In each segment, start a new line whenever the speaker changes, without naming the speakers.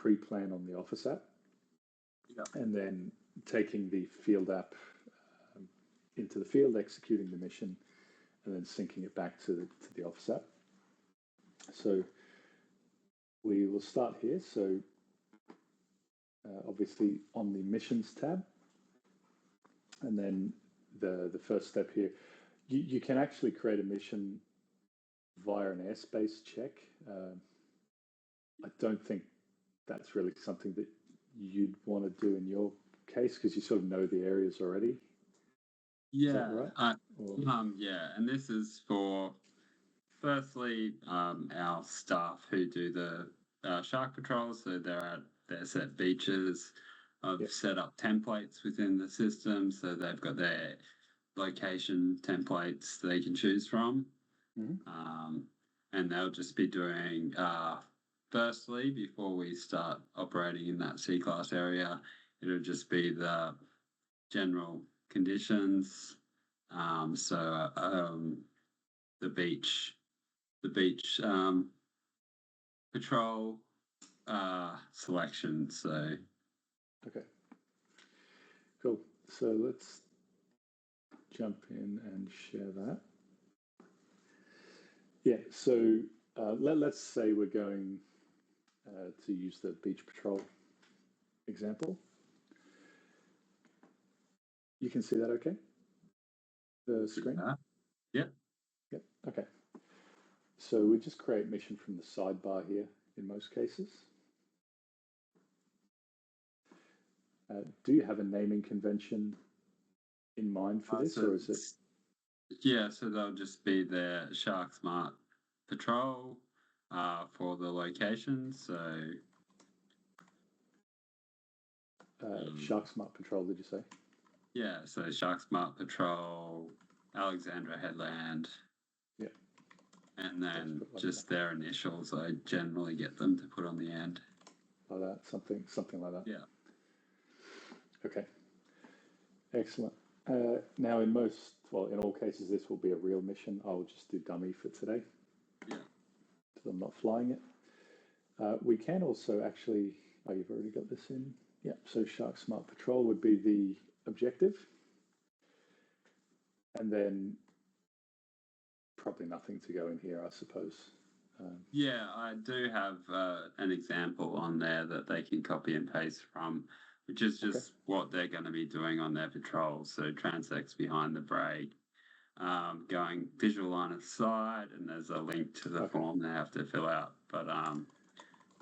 pre-plan on the Office app, and then taking the field app into the field, executing the mission, and then syncing it back to the Office app. So we will start here. So obviously on the missions tab, and then the first step here, you can actually create a mission via an airspace check. I don't think that's really something that you'd want to do in your case because you sort of know the areas already.
Yeah,
is that right?
Yeah, and this is for firstly our staff who do the shark patrols. So they're at their set beaches. I've set up templates within the system, so they've got their location templates they can choose from. And they'll just be doing, firstly, before we start operating in that C-class area, it'll just be the general conditions. The beach patrol selection. So
okay, cool. So let's jump in and share that. Yeah, so let's say we're going to use the beach patrol example. You can see that okay? The screen?
Yep.
Yep, okay. So we just create mission from the sidebar here in most cases. Do you have a naming convention in mind for this, or is it?
Yeah, so they'll just be the SharkSmart patrol for the location. So
SharkSmart patrol, did you say?
Yeah, so SharkSmart patrol, Alexandra Headland.
Yep.
And then just their initials, I generally get them to put on the end.
Like that, something like that.
Yeah.
Okay. Excellent. Now, in all cases, this will be a real mission. I'll just do dummy for today.
Yeah.
Because I'm not flying it. We can also actually. Oh, you've already got this in. Yeah. So SharkSmart Patrol would be the objective, and then probably nothing to go in here, I suppose.
Yeah, I do have an example on there that they can copy and paste from, which is just what they're going to be doing on their patrols. So transects behind the brake, going visual line of sight, and there's a link to the form they have to fill out. But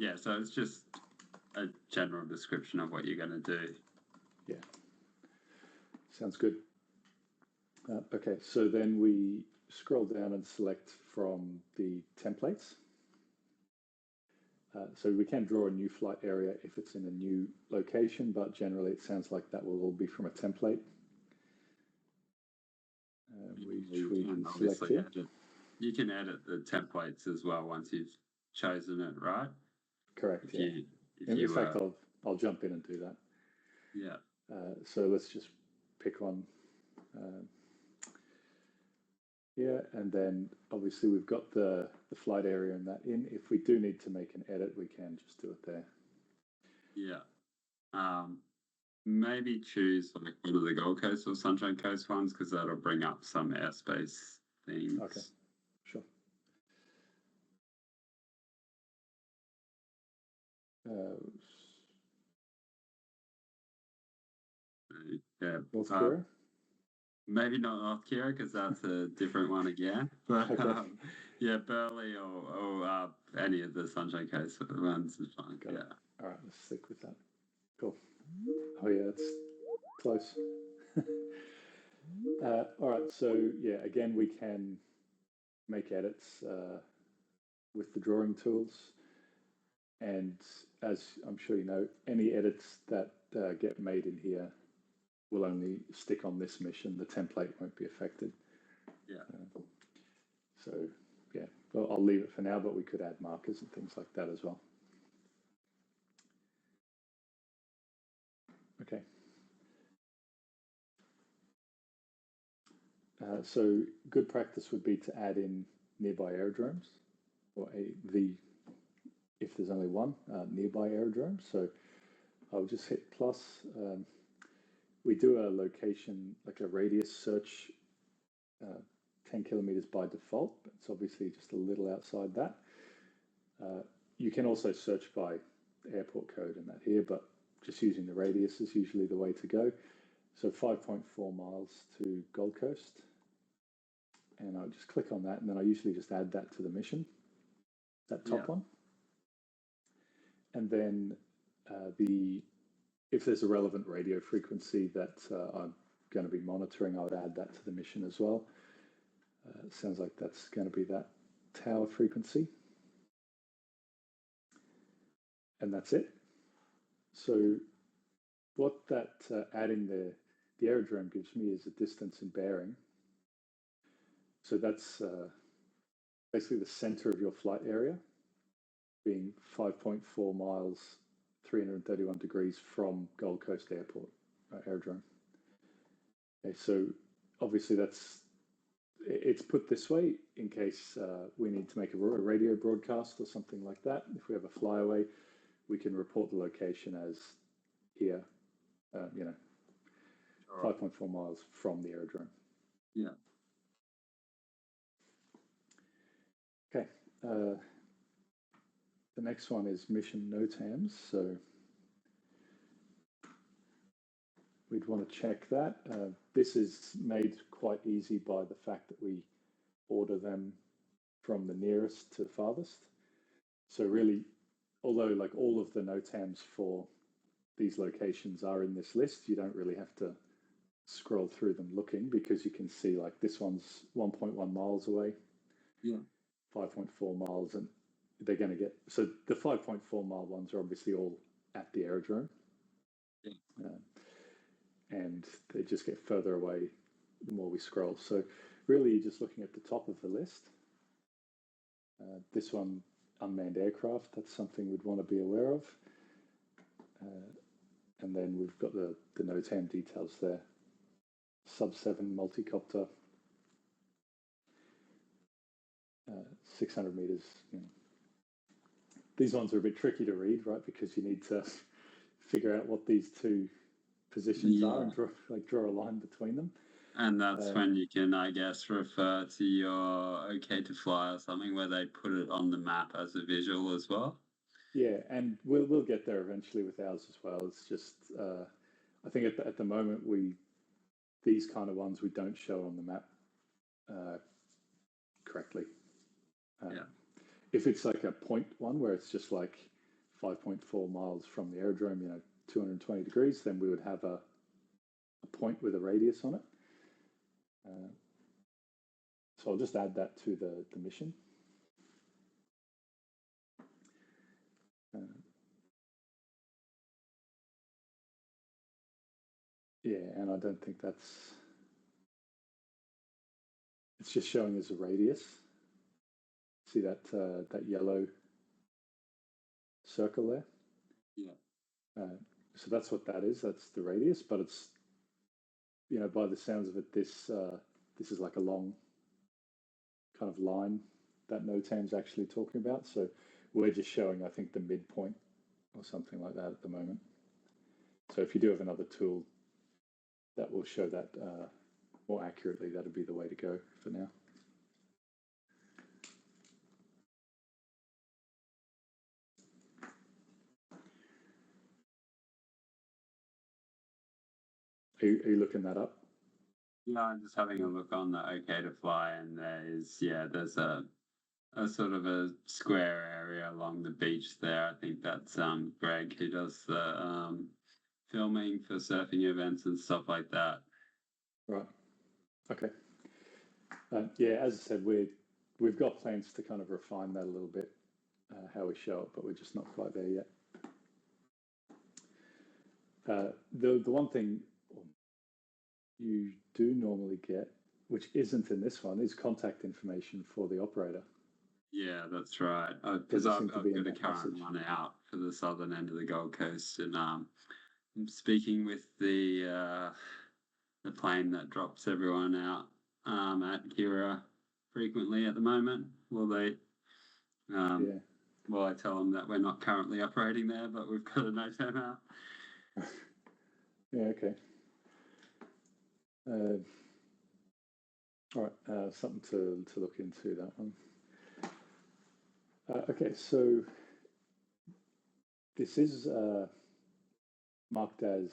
yeah, so it's just a general description of what you're going to do.
Yeah, sounds good. Okay, so then we scroll down and select from the templates. So we can draw a new flight area if it's in a new location, but generally it sounds like that will all be from a template. We can select here.
You can edit the templates as well once you've chosen it, right?
Correct, yeah. In fact, I'll jump in and do that.
Yeah.
So let's just pick one. Yeah, and then obviously we've got the flight area and that in. If we do need to make an edit, we can just do it there.
Yeah. Maybe choose like one of the Gold Coast or Sunshine Coast ones because that'll bring up some airspace things.
Okay, sure.
Yeah.
North Korea?
Maybe not North Korea because that's a different one again. But yeah, Burley or any of the Sunshine Coast ones is fine.
Got it. All right, let's stick with that. Cool. Oh yeah, it's close. All right, so yeah, again, we can make edits with the drawing tools. And as I'm sure you know, any edits that get made in here will only stick on this mission. The template won't be affected.
Yeah.
So yeah, well, I'll leave it for now, but we could add markers and things like that as well. Okay. So good practice would be to add in nearby aerodromes or the if there's only one nearby aerodrome. So I'll just hit plus. We do a location, like a radius search, 10 kilometers by default. But it's obviously just a little outside that. You can also search by airport code and that here, but just using the radius is usually the way to go. So 5.4 miles to Gold Coast. And I'll just click on that, and then I usually just add that to the mission, that top one. And then if there's a relevant radio frequency that I'm going to be monitoring, I would add that to the mission as well. Sounds like that's going to be that tower frequency. And that's it. So what that adding the aerodrome gives me is a distance and bearing. So that's basically the center of your flight area, being 5.4 miles, 331 degrees from Gold Coast Airport aerodrome. Okay, so obviously it's put this way in case we need to make a radio broadcast or something like that. If we have a flyaway, we can report the location as here, 5.4 miles from the aerodrome.
Yeah.
Okay. The next one is mission NOTAMs. So we'd want to check that. This is made quite easy by the fact that we order them from the nearest to farthest. So really, although like all of the NOTAMs for these locations are in this list, you don't really have to scroll through them looking, because you can see like this one's 1.1 miles away.
Yeah.
5.4 miles, and they're going to get, so the 5.4 mile ones are obviously all at the aerodrome. Yeah. And they just get further away the more we scroll. So really you're just looking at the top of the list. This one, unmanned aircraft, that's something we'd want to be aware of. And then we've got the NOTAM details there. Sub-7 multicopter, 600 meters. These ones are a bit tricky to read, right? Because you need to figure out what these two positions are and draw a line between them.
And that's when you can, I guess, refer to your OK to fly or something, where they put it on the map as a visual as well.
Yeah, and we'll get there eventually with ours as well. It's just, I think at the moment, these kind of ones we don't show on the map correctly. If it's like a point one where it's just like 5.4 miles from the aerodrome, 220 degrees, then we would have a point with a radius on it. So I'll just add that to the mission. Yeah, and I don't think it's just showing as a radius. See that yellow circle there?
Yeah.
So that's what that is. That's the radius, but it's, by the sounds of it, this is like a long kind of line that NOTAM's actually talking about. So we're just showing, I think, the midpoint or something like that at the moment. So if you do have another tool that will show that more accurately, that'd be the way to go for now. Are you looking that up?
Yeah, I'm just having a look on the OK to fly, and there's a sort of a square area along the beach there. I think that's Greg, who does the filming for surfing events and stuff like that.
Right. Okay. Yeah, as I said, we've got plans to kind of refine that a little bit, how we show it, but we're just not quite there yet. The one thing you do normally get, which isn't in this one, is contact information for the operator.
Yeah, that's right. Because I've got a current one out for the southern end of the Gold Coast, and I'm speaking with the plane that drops everyone out at Kira frequently at the moment. Will they?
Yeah.
Well, I tell them that we're not currently operating there, but we've got a NOTAM out.
Yeah, okay. All right, something to look into, that one. Okay, so this is marked as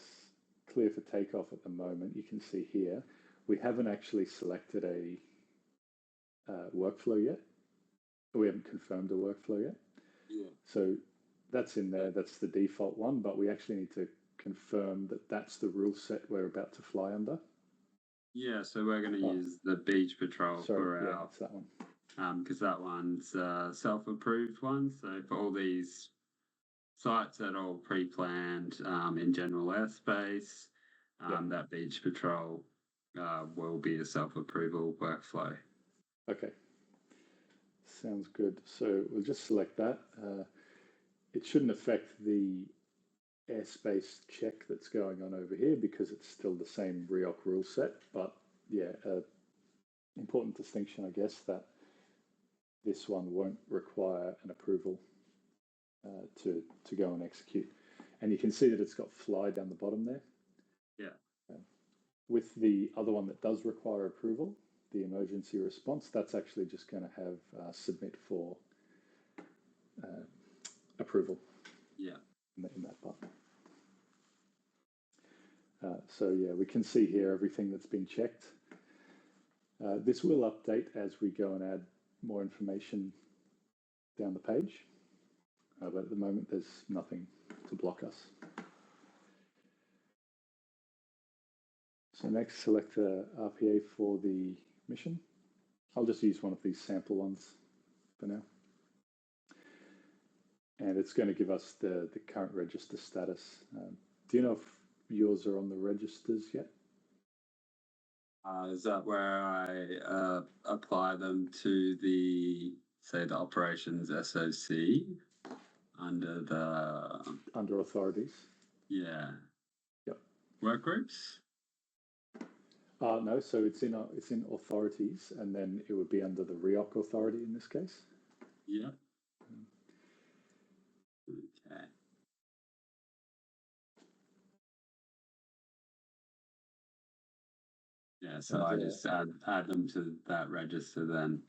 clear for takeoff at the moment. You can see here, we haven't actually selected a workflow yet. We haven't confirmed a workflow yet.
Yeah.
So that's in there, that's the default one, but we actually need to confirm that that's the rule set we're about to fly under.
Yeah, so we're going to use the beach patrol for our,
it's that one.
Because that one's a self-approved one. So for all these sites that are all pre-planned in general airspace, that beach patrol will be a self-approval workflow.
Okay, sounds good. So we'll just select that. It shouldn't affect the airspace check that's going on over here because it's still the same REOC rule set. But yeah, important distinction, I guess, that this one won't require an approval to go and execute. And you can see that it's got fly down the bottom there.
Yeah.
With the other one that does require approval, the emergency response, that's actually just going to have submit for approval.
Yeah.
In that button. So yeah, we can see here everything that's been checked. This will update as we go and add more information down the page, but at the moment there's nothing to block us. So next, select the RPA for the mission. I'll just use one of these sample ones for now. And it's going to give us the current register status. Do you know if yours are on the registers yet?
Is that where I apply them to the, say, the operations SOC under
authorities?
Yeah.
Yep.
Work groups?
No, so it's in authorities, and then it would be under the REOC authority in this case.
Yeah. Okay. Yeah, so I just add them to that register then.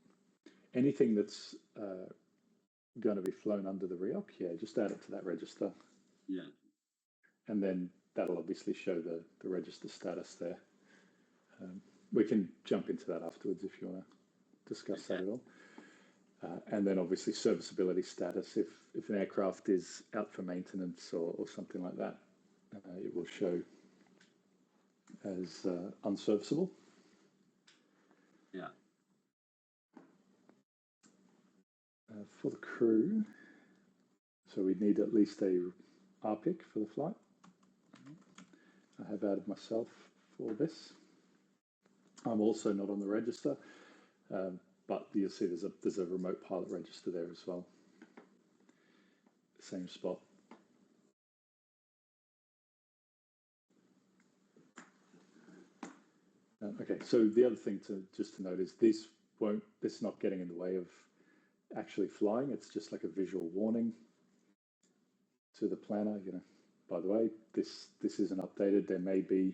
Anything that's going to be flown under the REOC, yeah, just add it to that register.
Yeah.
And then that'll obviously show the register status there. We can jump into that afterwards if you want to discuss that at all. And then obviously serviceability status, if an aircraft is out for maintenance or something like that, it will show as unserviceable.
Yeah.
For the crew, so we need at least a RPIC for the flight. I have added myself for this. I'm also not on the register, but you'll see there's a remote pilot register there as well. Same spot. Okay, so the other thing just to note is this is not getting in the way of actually flying. It's just like a visual warning to the planner. You know, by the way, this isn't updated. There may be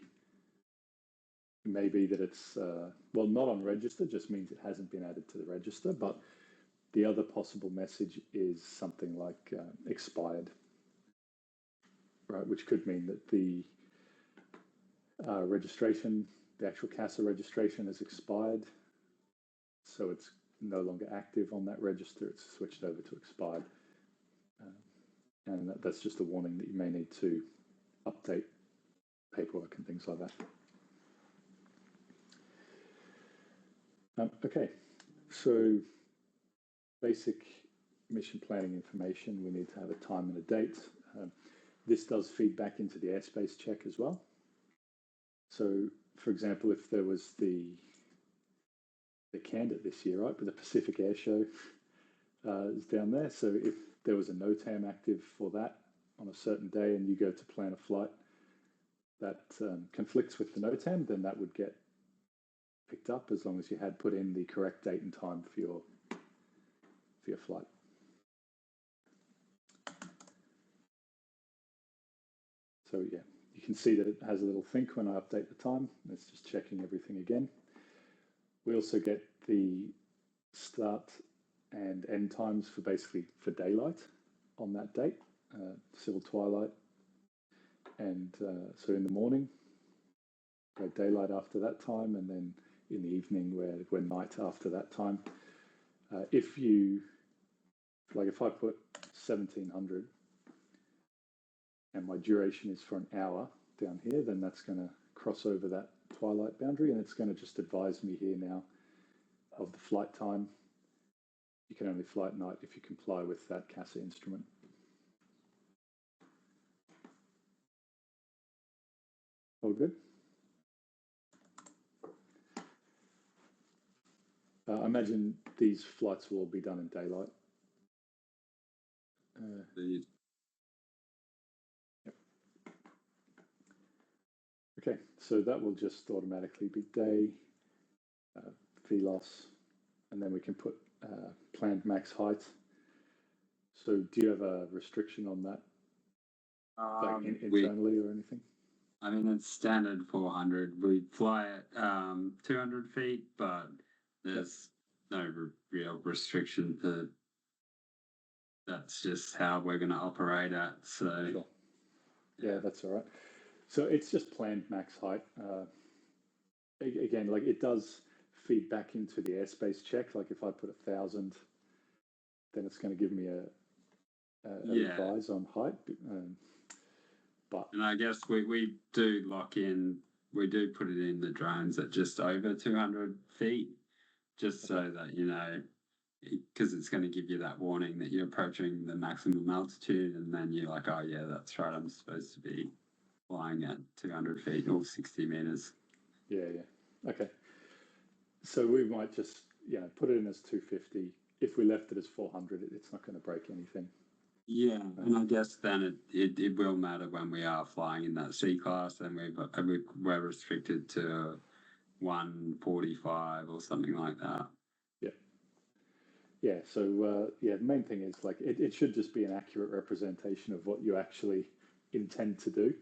that it's well, not on register. Just means it hasn't been added to the register. But the other possible message is something like expired, right? Which could mean that the registration, the actual CASA registration, has expired, so it's no longer active on that register. It's switched over to expired, and that's just a warning that you may need to update paperwork and things like that. Okay, so basic mission planning information. We need to have a time and a date. This does feed back into the airspace check as well. So, for example, if there was the candidate this year, right, but the Pacific Air Show is down there. So if there was a NOTAM active for that on a certain day and you go to plan a flight that conflicts with the NOTAM, then that would get picked up as long as you had put in the correct date and time for your flight. So yeah, you can see that it has a little think when I update the time. It's just checking everything again. We also get the start and end times for basically for daylight on that date, civil twilight, and so in the morning, go daylight after that time, and then in the evening we're night after that time. If you like, if I put 1700 and my duration is for an hour down here, then that's going to cross over that twilight boundary, and it's going to just advise me here now of the flight time. You can only fly at night if you comply with that CASA instrument. All good? I imagine these flights will all be done in daylight. Yep. Okay, so that will just automatically be day, VLOS, and then we can put planned max height. So do you have a restriction on that, like internally or anything?
I mean, it's standard 400. We fly at 200 feet, but there's no real restriction to. That's just how we're going to operate at. So,
sure. Yeah, that's all right. So it's just planned max height. Again, like it does feed back into the airspace check. Like if I put 1,000, then it's going to give me a advise on height.
And I guess we do lock in, we do put it in the drones at just over 200 feet, just so that, you know, because it's going to give you that warning that you're approaching the maximum altitude, and then you're like, oh yeah, that's right, I'm supposed to be flying at 200 feet or 60 meters.
Yeah. Okay. So we might just, put it in as 250. If we left it as 400, it's not going to break anything.
Yeah, and I guess then it will matter when we are flying in that C class, and we're restricted to 145 or something like that.
Yeah. So the main thing is like it should just be an accurate representation of what you actually intend to do,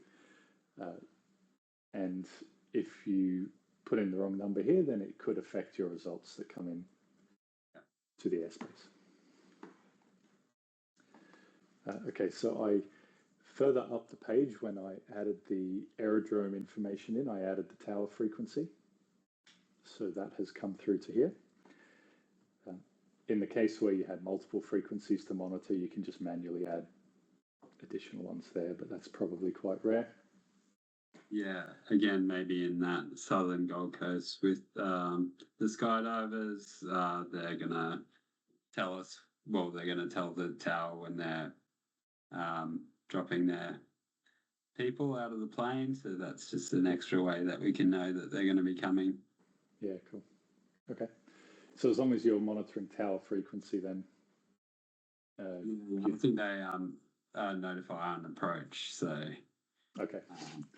and if you put in the wrong number here, then it could affect your results that come in to the airspace. Okay, so I further up the page, when I added the aerodrome information in, I added the tower frequency. So that has come through to here. In the case where you had multiple frequencies to monitor, you can just manually add additional ones there, but that's probably quite rare.
Yeah, again, maybe in that southern Gold Coast with the skydivers, they're going to tell us, well, they're going to tell the tower when they're dropping their people out of the plane. So that's just an extra way that we can know that they're going to be coming.
Yeah, cool. Okay. So as long as you're monitoring tower frequency, then
I think they notify on approach. So
okay,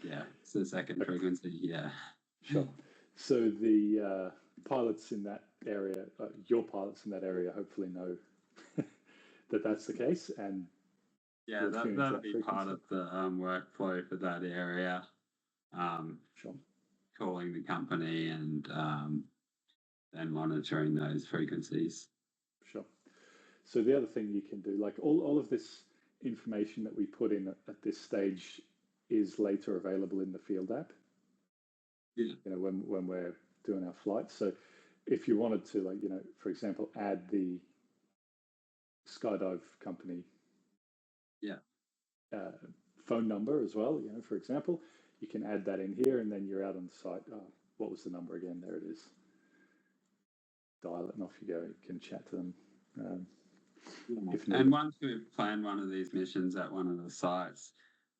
it's the second frequency. Yeah,
sure. So the pilots in that area, your pilots in that area, hopefully know that that's the case, and
that'll be part of the workflow for that area.
Sure.
Calling the company and then monitoring those frequencies.
Sure. So the other thing you can do, like all of this information that we put in at this stage is later available in the field app.
Yeah.
When we're doing our flights. So if you wanted to, like, for example, add the skydive company phone number as well, for example, you can add that in here, and then you're out on the site. What was the number again? There it is. Dial it and off you go. You can chat to them.
And once we've planned one of these missions at one of the sites,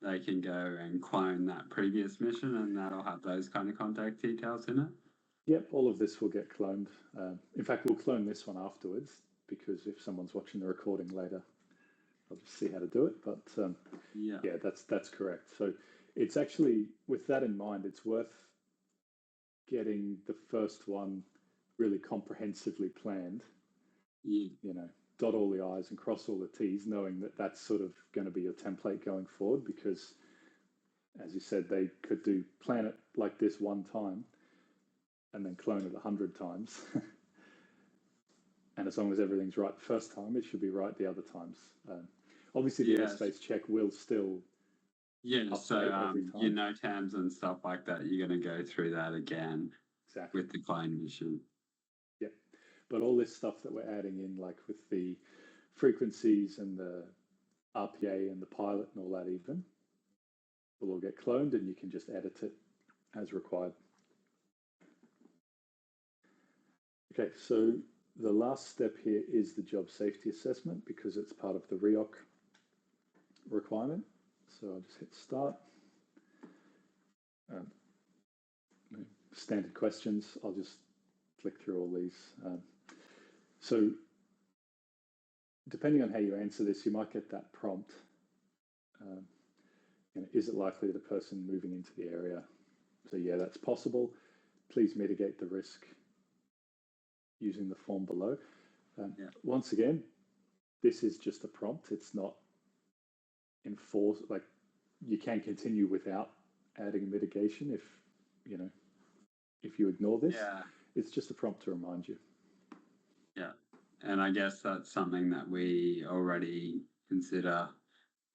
they can go and clone that previous mission, and that'll have those kind of contact details in it.
Yep, all of this will get cloned. In fact, we'll clone this one afterwards, because if someone's watching the recording later, I'll just see how to do it. But yeah, that's correct. So it's actually, with that in mind, it's worth getting the first one really comprehensively planned. Dot all the I's and cross all the T's, knowing that that's sort of going to be your template going forward, because as you said, they could plan it like this one time and then clone it 100 times. And as long as everything's right the first time, it should be right the other times. Obviously, the airspace check will still
so
every time.
your NOTAMs and stuff like that, you're going to go through that again with the clone mission.
Yeah, but all this stuff that we're adding in, like with the frequencies and the RPA and the pilot and all that, even will all get cloned, and you can just edit it as required. Okay, so the last step here is the job safety assessment, because it's part of the REOC requirement. So I'll just hit start. Standard questions. I'll just flick through all these. So depending on how you answer this, you might get that prompt. Is it likely that a person moving into the area? So yeah, that's possible. Please mitigate the risk using the form below. Once again, this is just a prompt. It's not enforced. Like, you can continue without adding mitigation if you ignore this. It's just a prompt to remind you.
Yeah, and I guess that's something that we already consider,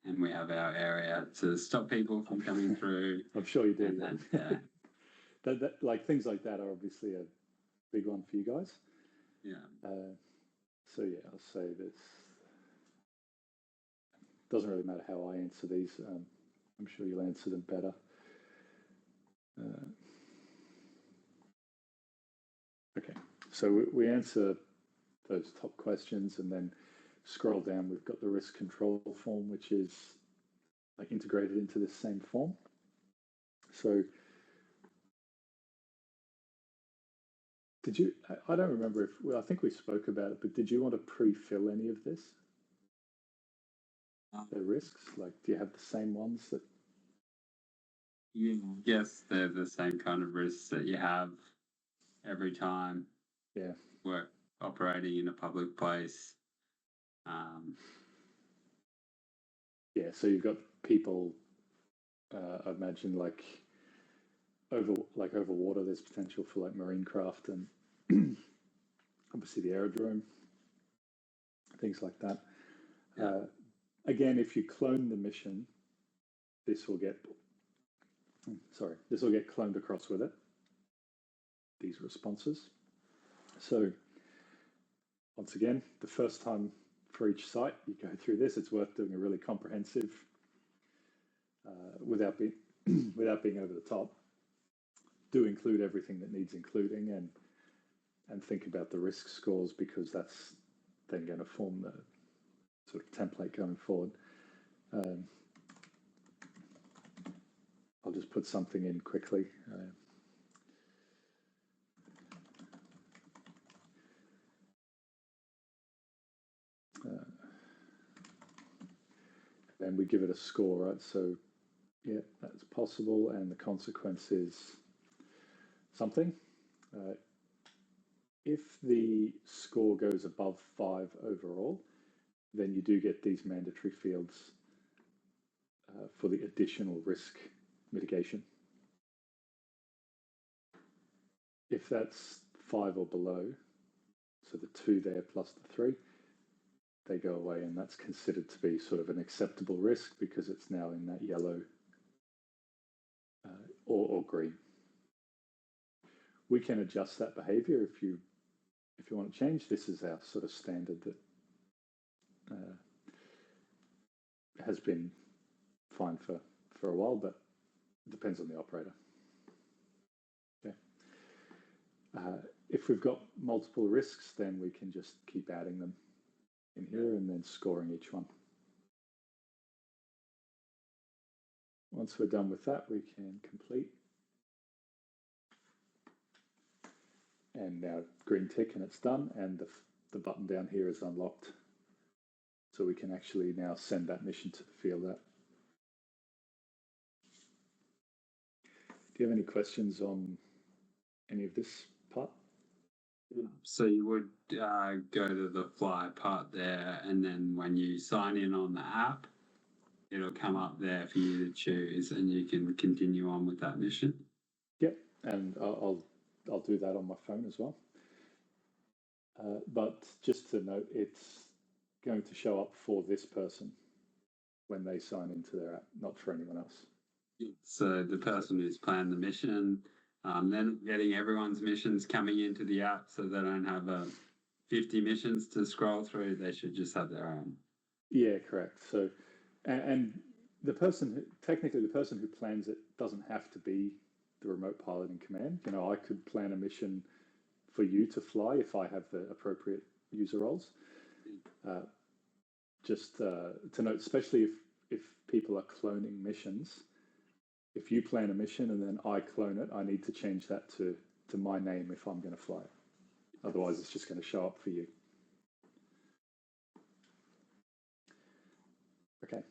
and we have our area to stop people from coming through.
I'm sure you do. That like things like that are obviously a big one for you guys.
Yeah.
So yeah, I'll say this. Doesn't really matter how I answer these. I'm sure you'll answer them better. Okay, so we answer those top questions, and then scroll down. We've got the risk control form, which is like integrated into this same form. So did you? I don't remember if I think we spoke about it, but did you want to pre-fill any of this? The risks, like, do you have the same ones that?
Yes, they're the same kind of risks that you have every time.
Yeah.
We're operating in a public place.
Yeah, so you've got people. I imagine like over water, there's potential for like marine craft and obviously the aerodrome, things like that.
Yeah.
Again, if you clone the mission, this will get cloned across with it, these responses. So once again, the first time for each site you go through this, it's worth doing a really comprehensive, without being over the top. Do include everything that needs including, and think about the risk scores, because that's then going to form the sort of template going forward. I'll just put something in quickly. And we give it a score, right? So yeah, that's possible, and the consequence is something. If the score goes above 5 overall, then you do get these mandatory fields for the additional risk mitigation. If that's 5 or below, so the 2 there plus the 3, they go away, and that's considered to be sort of an acceptable risk, because it's now in that yellow or green. We can adjust that behavior if you want to change. This is our sort of standard that has been fine for a while, but it depends on the operator. Okay. If we've got multiple risks, then we can just keep adding them in here and then scoring each one. Once we're done with that, we can complete. And now green tick, and it's done, and the button down here is unlocked. So we can actually now send that mission to the field app. Do you have any questions on any of this part?
So you would go to the fly part there, and then when you sign in on the app, it'll come up there for you to choose, and you can continue on with that mission.
Yep, and I'll do that on my phone as well. But just to note, it's going to show up for this person when they sign into their app, not for anyone else.
So the person who's planned the mission, then getting everyone's missions coming into the app, so they don't have 50 missions to scroll through. They should just have their own.
Yeah, correct. So, and the person, technically the person who plans it doesn't have to be the remote pilot in command. You know, I could plan a mission for you to fly if I have the appropriate user roles. Just to note, especially if people are cloning missions, if you plan a mission and then I clone it, I need to change that to my name if I'm going to fly it. Otherwise, it's just going to show up for you. Okay.